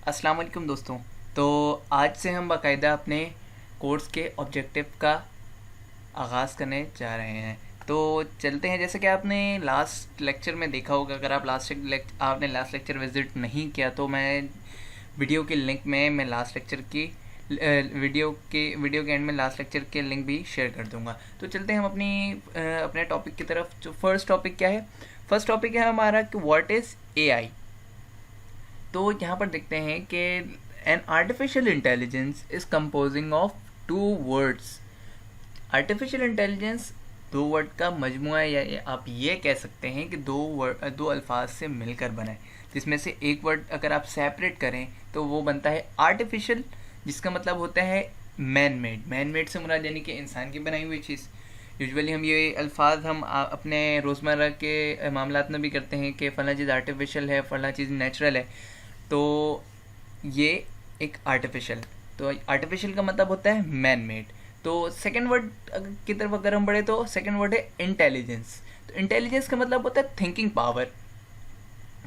अस्सलाम वालेकुम दोस्तों। तो आज से हम बाकायदा अपने कोर्स के ऑब्जेक्टिव का आगाज़ करने जा रहे हैं। तो चलते हैं। जैसे कि आपने लास्ट लेक्चर में देखा होगा, अगर आप आपने लास्ट लेक्चर विज़िट नहीं किया तो मैं वीडियो के लिंक में मैं लास्ट लेक्चर की वीडियो के एंड में लास्ट लेक्चर के लिंक भी शेयर कर दूंगा। तो चलते हैं हम अपने टॉपिक की तरफ। जो फर्स्ट टॉपिक क्या है? फर्स्ट टॉपिक है हमारा कि व्हाट इज़ एआई। तो यहाँ पर देखते हैं कि an artificial intelligence is composing of two words. Artificial intelligence दो वर्ड का मजमुआ है, या आप ये कह सकते हैं कि दो अल्फाज से मिलकर बना है, जिसमें से एक वर्ड अगर आप सेपरेट करें तो वो बनता है आर्टिफिशियल, जिसका मतलब होता है मैन मेड। मैन मेड से मुराद यानी कि इंसान की बनाई हुई चीज़। यूजुअली हम ये अल्फाज हम अपने रोज़मर्रा के मामलात में भी करते हैं कि फ़लाँ चीज़ आर्टिफिशियल है, फ़लाँ चीज़ नेचुरल है। तो ये एक आर्टिफिशियल, तो आर्टिफिशियल का मतलब होता है मैन मेड। तो सेकंड वर्ड की तरफ अगर हम बढ़े तो सेकंड वर्ड है इंटेलिजेंस। तो इंटेलिजेंस का मतलब होता है थिंकिंग पावर,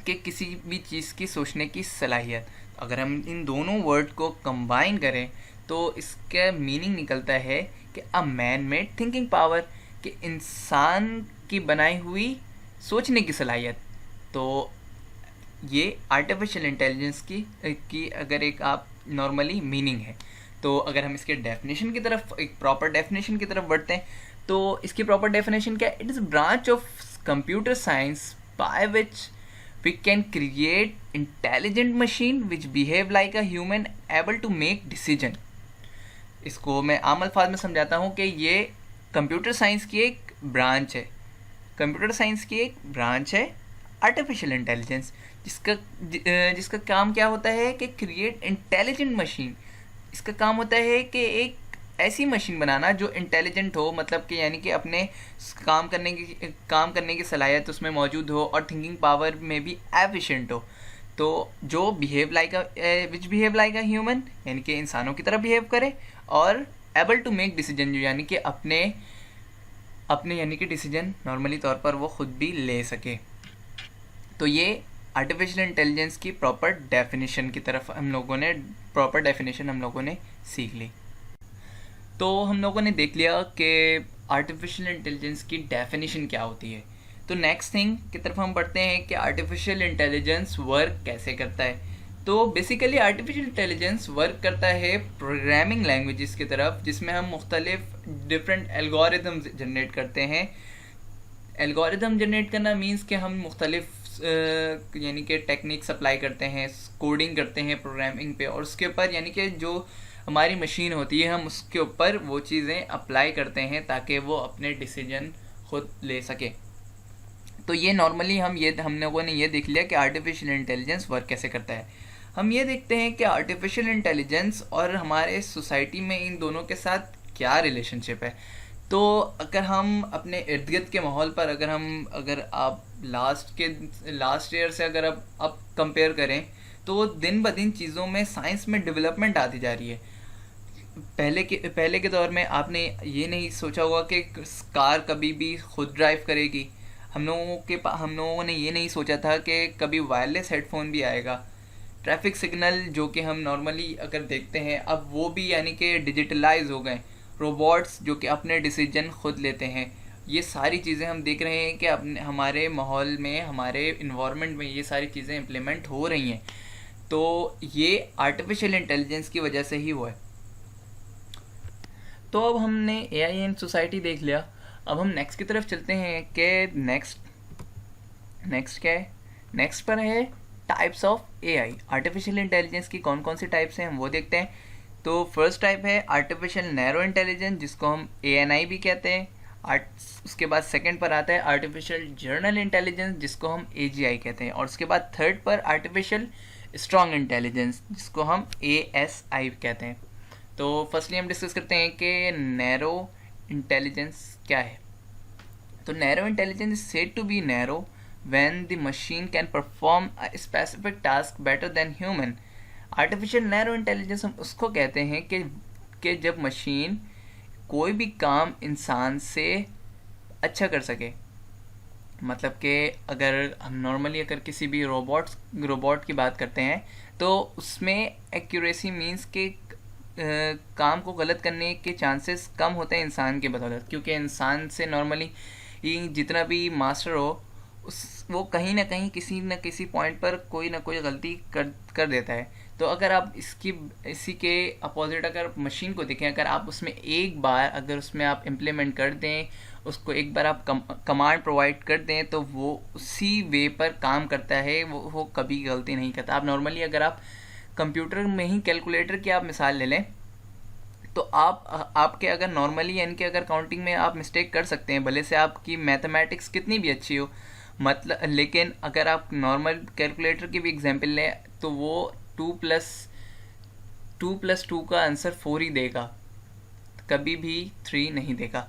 कि किसी भी चीज़ की सोचने की सलाहियत। अगर हम इन दोनों वर्ड को कंबाइन करें तो इसका मीनिंग निकलता है कि a man made thinking power, कि इंसान की बनाई हुई सोचने की सलाहियत। तो ये आर्टिफिशियल इंटेलिजेंस की अगर एक आप नॉर्मली मीनिंग है। तो अगर हम इसके डेफिनेशन की तरफ, एक प्रॉपर डेफिनेशन की तरफ बढ़ते हैं तो इसकी प्रॉपर डेफिनेशन क्या है? It is branch of computer science by which we can create intelligent machine which behave like a human able to make decision. इसको मैं आम अल्फाज में समझाता हूँ कि ये कंप्यूटर साइंस की एक ब्रांच है। कंप्यूटर साइंस की एक ब्रांच है आर्टिफिशियल इंटेलिजेंस, जिसका काम क्या होता है कि क्रिएट इंटेलिजेंट मशीन। इसका काम होता है कि एक ऐसी मशीन बनाना जो इंटेलिजेंट हो, मतलब कि यानी कि अपने काम करने की सलाहियत उसमें मौजूद हो और थिंकिंग पावर में भी एफिशिएंट हो। तो जो बिहेव लाइक अ ह्यूमन, यानी कि इंसानों की तरह बिहेव करे, और एबल टू मेक डिसीजन, जो यानी कि अपने यानी कि डिसीजन नॉर्मली तौर पर वो खुद भी ले सके। तो ये आर्टिफिशियल इंटेलिजेंस की प्रॉपर डेफिनेशन की तरफ हम लोगों ने सीख ली। तो हम लोगों ने देख लिया कि आर्टिफिशियल इंटेलिजेंस की डेफिनेशन क्या होती है। तो नेक्स्ट थिंग की तरफ हम बढ़ते हैं कि आर्टिफिशियल इंटेलिजेंस वर्क कैसे करता है। तो बेसिकली आर्टिफिशियल इंटेलिजेंस वर्क करता है प्रोग्रामिंग लैंग्वेजेस की तरफ, जिसमें हम मुख्तलिफ डिफरेंट एल्गोरिदम जनरेट करते हैं। एल्गोरिदम जनरेट करना मीन्स कि हम मुख्तलिफ यानी कि टेक्निक्स अप्लाई करते हैं, कोडिंग करते हैं प्रोग्रामिंग पे, और उसके ऊपर यानी कि जो हमारी मशीन होती है हम उसके ऊपर वो चीज़ें अप्लाई करते हैं ताकि वो अपने डिसीजन खुद ले सके। तो ये नॉर्मली हम लोगों ने ये देख लिया कि आर्टिफिशियल इंटेलिजेंस वर्क कैसे करता है। हम ये देखते हैं कि आर्टिफिशियल इंटेलिजेंस और हमारे सोसाइटी में इन दोनों के साथ क्या रिलेशनशिप है। तो अगर हम अपने इर्द गिर्द के माहौल पर अगर आप लास्ट ईयर से अगर आप कंपेयर करें तो दिन ब दिन चीज़ों में साइंस में डेवलपमेंट आती जा रही है। पहले के दौर में आपने ये नहीं सोचा होगा कि कार कभी भी खुद ड्राइव करेगी। हम लोगों ने ये नहीं सोचा था कि कभी वायरलेस हेडफोन भी आएगा। ट्रैफिक सिग्नल जो कि हम नॉर्मली अगर देखते हैं अब वो भी यानी कि डिजिटलाइज हो गए। रोबोट्स जो कि अपने डिसीजन खुद लेते हैं। ये सारी चीज़ें हम देख रहे हैं कि अपने हमारे माहौल में, हमारे इन्वायरमेंट में ये सारी चीज़ें इम्प्लीमेंट हो रही हैं। तो ये आर्टिफिशियल इंटेलिजेंस की वजह से ही हुआ है। तो अब हमने एआई इन सोसाइटी देख लिया। अब हम नेक्स्ट की तरफ चलते हैं कि नेक्स्ट क्या है। नेक्स्ट पर है types of AI. Artificial intelligence की कौन कौन सी टाइप्स हैं हम वो देखते हैं। तो फर्स्ट टाइप है आर्टिफिशियल नैरो इंटेलिजेंस, जिसको हम एएनआई भी कहते हैं। उसके बाद सेकंड पर आता है आर्टिफिशियल जर्नल इंटेलिजेंस, जिसको हम एजीआई कहते हैं। और उसके बाद थर्ड पर आर्टिफिशियल स्ट्रॉन्ग इंटेलिजेंस, जिसको हम एएसआई कहते हैं। तो फर्स्टली हम डिस्कस करते हैं कि नैरो इंटेलिजेंस क्या है। तो narrow intelligence is said to be narrow when the machine can perform a specific task better than human. Artificial narrow intelligence हम उसको कहते हैं कि जब मशीन कोई भी काम इंसान से अच्छा कर सके। मतलब कि अगर हम नॉर्मली अगर किसी भी रोबोट की बात करते हैं तो उसमें एक्यूरेसी मींस के काम को गलत करने के चांसेस कम होते हैं इंसान के बदौलत, क्योंकि इंसान से नॉर्मली जितना भी मास्टर हो वो कहीं ना कहीं किसी न किसी पॉइंट पर कोई ना कोई गलती कर देता है। तो अगर आप इसी के अपोजिट अगर मशीन को देखें, अगर आप उसमें एक बार अगर उसमें आप इम्प्लीमेंट कर दें, उसको एक बार आप कमांड प्रोवाइड कर दें तो वो उसी वे पर काम करता है, वो कभी गलती नहीं करता। आप नॉर्मली अगर आप कंप्यूटर में ही कैलकुलेटर की आप मिसाल ले लें तो आपके अगर नॉर्मली यानी कि अगर काउंटिंग में आप मिस्टेक कर सकते हैं, भले से आपकी मैथमेटिक्स कितनी भी अच्छी हो, मतलब लेकिन अगर आप नॉर्मल कैलकुलेटर की भी एग्जांपल लें तो वो 2+2 का आंसर 4 ही देगा, कभी भी 3 नहीं देगा।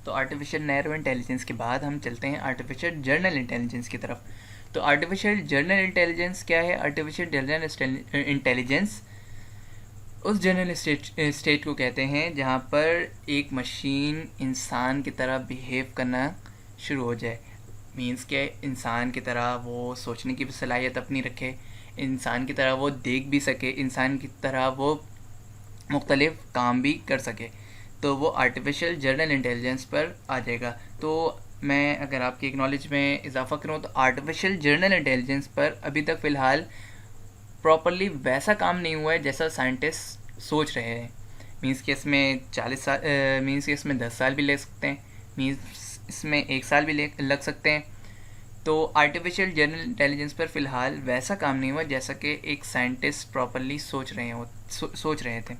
तो आर्टिफिशियल नैरो इंटेलिजेंस के बाद हम चलते हैं आर्टिफिशियल जर्नल इंटेलिजेंस की तरफ। तो आर्टिफिशियल जर्नल इंटेलिजेंस क्या है? आर्टिफिशियल जर्नल इंटेलिजेंस उस जर्नल स्टेट को कहते हैं जहाँ पर एक मशीन इंसान की तरह बिहेव करना शुरू हो जाए। मीन्स के इंसान की तरह वो सोचने की सलाहियत अपनी रखे, इंसान की तरह वो देख भी सके, इंसान की तरह वो मुख्तलिफ काम भी कर सके, तो वो आर्टिफिशियल जर्नल इंटेलिजेंस पर आ जाएगा। तो मैं अगर आपकी एक नॉलेज में इजाफा करूँ तो आर्टिफिशियल जर्नल इंटेलिजेंस पर अभी तक फ़िलहाल प्रॉपरली वैसा काम नहीं हुआ है जैसा साइंटिस्ट सोच रहे हैं। मीन्स कि इसमें 40 साल मीन्स कि इसमें 10 साल भी ले सकते हैं, मीन्स इसमें 1 साल भी लग सकते हैं। तो आर्टिफिशियल जर्नल इंटेलिजेंस पर फ़िलहाल वैसा काम नहीं हुआ जैसा कि एक साइंटिस्ट प्रॉपरली सोच रहे थे।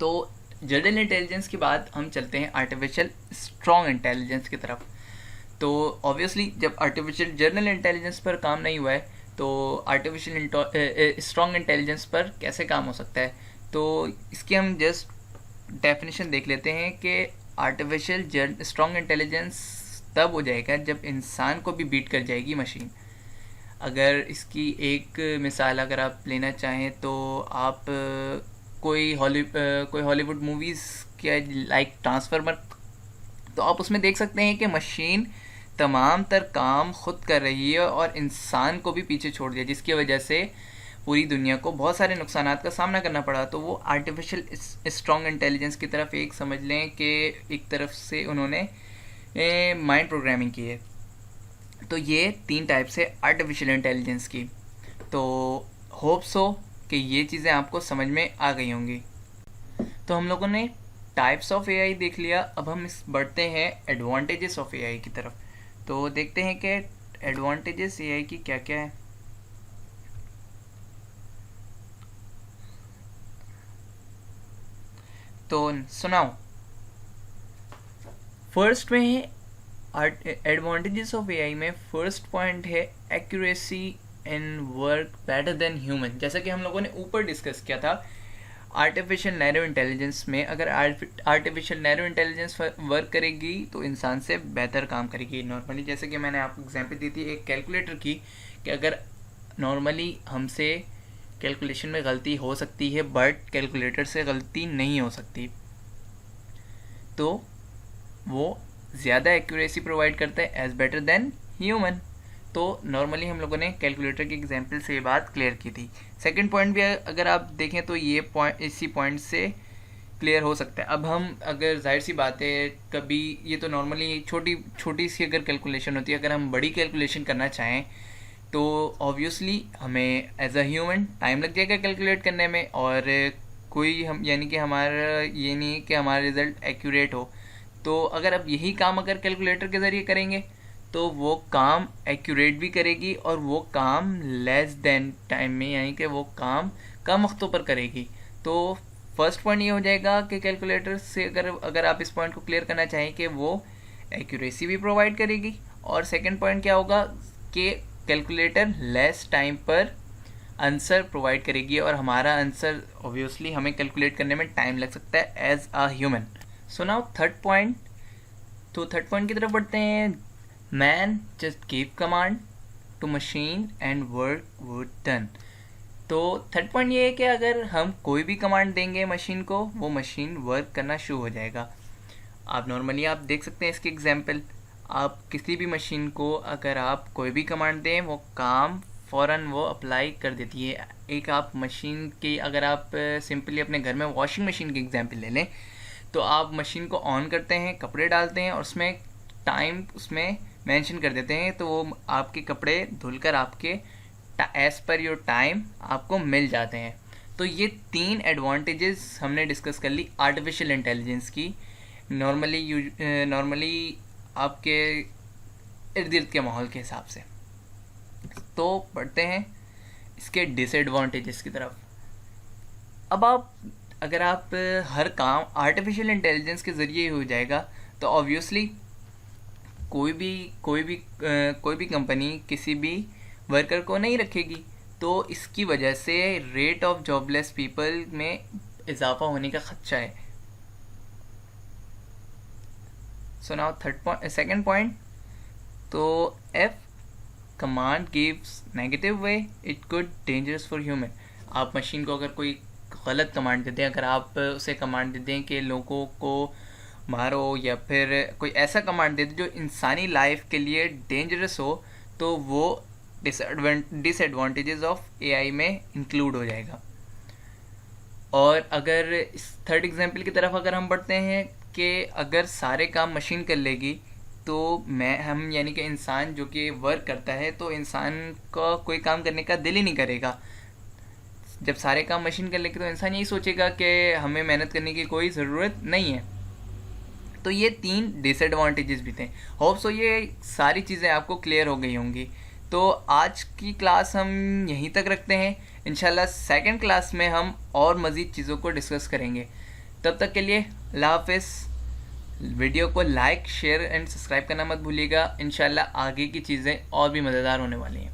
तो जर्नल इंटेलिजेंस के बाद हम चलते हैं आर्टिफिशियल स्ट्रॉन्ग इंटेलिजेंस की तरफ। तो ऑब्वियसली जब आर्टिफिशियल जर्नल इंटेलिजेंस पर काम नहीं हुआ है तो आर्टिफिशियल स्ट्रॉन्ग इंटेलिजेंस पर कैसे काम हो सकता है? तो इसकी हम जस्ट डेफिनेशन देख लेते हैं कि आर्टिफिशियल स्ट्रॉन्ग इंटेलिजेंस तब हो जाएगा जब इंसान को भी बीट कर जाएगी मशीन। अगर इसकी एक मिसाल अगर आप लेना चाहें तो आप कोई हॉलीवुड मूवीज़ के लाइक ट्रांसफार्मर, तो आप उसमें देख सकते हैं कि मशीन तमाम तर काम खुद कर रही है और इंसान को भी पीछे छोड़ दिया, जिसकी वजह से पूरी दुनिया को बहुत सारे नुकसानात का सामना करना पड़ा। तो वो आर्टिफिशियल स्ट्रॉन्ग इंटेलिजेंस की तरफ एक समझ लें कि एक तरफ से उन्होंने माइंड प्रोग्रामिंग की है। तो ये 3 टाइप से आर्टिफिशियल इंटेलिजेंस की। तो होप सो कि ये चीज़ें आपको समझ में आ गई होंगी। तो हम लोगों ने टाइप्स ऑफ एआई देख लिया, अब हम बढ़ते हैं एडवांटेजेस ऑफ एआई की तरफ। तो देखते हैं कि एडवांटेजेस एआई की क्या क्या है। तो सुनाओ, फर्स्ट में है एडवांटेजेस ऑफ एआई में फर्स्ट पॉइंट है accuracy and work better than human. जैसा कि हम लोगों ने ऊपर डिस्कस किया था, आर्टिफिशियल नैरो इंटेलिजेंस में अगर आर्टिफिशियल नैरो इंटेलिजेंस वर्क करेगी तो इंसान से बेहतर काम करेगी। नॉर्मली जैसे कि मैंने आपको एग्जांपल दी थी एक कैलकुलेटर की, कि अगर नॉर्मली हमसे कैलकुलेशन में गलती हो सकती है बट कैलकुलेटर से गलती नहीं हो सकती, तो वो ज़्यादा एक्यूरेसी प्रोवाइड करता है एज बेटर देन ह्यूमन। तो नॉर्मली हम लोगों ने कैलकुलेटर की एग्जांपल से ये बात क्लियर की थी। सेकंड पॉइंट भी अगर आप देखें तो ये पॉइंट इसी पॉइंट से क्लियर हो सकता है। अब हम अगर जाहिर सी बात है कभी ये तो नॉर्मली छोटी सी अगर कैलकुलेशन होती है, अगर हम बड़ी कैलकुलेशन करना चाहें तो ऑब्वियसली हमें एज अ ह्यूमन टाइम लग जाएगा कैलकुलेट करने में, और कोई हम यानी कि हमारा ये नहीं है कि हमारा रिज़ल्ट एक्यूरेट हो। तो अगर आप यही काम अगर कैलकुलेटर के ज़रिए करेंगे तो वो काम एक्यूरेट भी करेगी और वो काम लेस देन टाइम में, यानी कि वो काम कम वक्तों पर करेगी। तो फर्स्ट पॉइंट ये हो जाएगा कि कैलकुलेटर से अगर आप इस पॉइंट को क्लियर करना चाहें कि वो एक्यूरेसी भी प्रोवाइड करेगी, और सेकंड पॉइंट क्या होगा कि कैलकुलेटर लेस टाइम पर आंसर प्रोवाइड करेगी और हमारा आंसर ऑब्वियसली हमें कैलकुलेट करने में टाइम लग सकता है as a human. So now third point, तो थर्ड पॉइंट की तरफ बढ़ते हैं। Man just give command to machine and work done. तो थर्ड पॉइंट ये है कि अगर हम कोई भी कमांड देंगे मशीन को, वो मशीन वर्क करना शुरू हो जाएगा। आप नॉर्मली आप देख सकते हैं इसकी एग्जांपल, आप किसी भी मशीन को अगर आप कोई भी कमांड दें वो काम फ़ौरन वो अप्लाई कर देती है। एक आप मशीन की अगर आप सिंपली अपने घर में वॉशिंग मशीन की एग्जांपल ले लें, तो आप मशीन को ऑन करते हैं, कपड़े डालते हैं और उसमें टाइम उसमें मेंशन कर देते हैं, तो वो आपके कपड़े धुलकर आपके एज़ पर योर टाइम आपको मिल जाते हैं। तो ये 3 एडवांटेजेस हमने डिस्कस कर ली आर्टिफिशियल इंटेलिजेंस की, नॉर्मली आपके इर्द गिर्द के माहौल के हिसाब से। तो पढ़ते हैं इसके डिसएडवांटेजेस की तरफ। अब अगर आप हर काम आर्टिफिशियल इंटेलिजेंस के ज़रिए ही हो जाएगा, तो ऑब्वियसली कोई भी कंपनी किसी भी वर्कर को नहीं रखेगी, तो इसकी वजह से रेट ऑफ जॉबलेस पीपल में इजाफा होने का खदशा है। सो नाउ सेकंड पॉइंट, तो F command gives negative way it could dangerous for human. आप मशीन को अगर कोई गलत कमांड देते हैं, अगर आप उसे कमांड देते हैं कि लोगों को मारो या फिर कोई ऐसा कमांड देते जो इंसानी लाइफ के लिए डेंजरस हो, तो वो डिसएडवांटेजेस ऑफ एआई में इंक्लूड हो जाएगा। और अगर इस थर्ड एग्जांपल की तरफ अगर हम बढ़ते हैं कि अगर सारे काम मशीन कर लेगी, तो हम यानी कि इंसान जो कि वर्क करता है, तो इंसान का कोई काम करने का दिल ही नहीं करेगा। जब सारे काम मशीन कर लेगी तो इंसान यही सोचेगा कि हमें मेहनत करने की कोई ज़रूरत नहीं है। तो ये 3 डिसएडवांटेजेस भी थे। होप सो ये सारी चीज़ें आपको क्लियर हो गई होंगी। तो आज की क्लास हम यहीं तक रखते हैं। इंशाल्लाह सेकंड क्लास में हम और मज़ीद चीज़ों को डिस्कस करेंगे। तब तक के लिए अल्लाह हाफ़िज़। वीडियो को लाइक, शेयर एंड सब्सक्राइब करना मत भूलिएगा। इंशाल्लाह आगे की चीज़ें और भी मज़ेदार होने वाली हैं।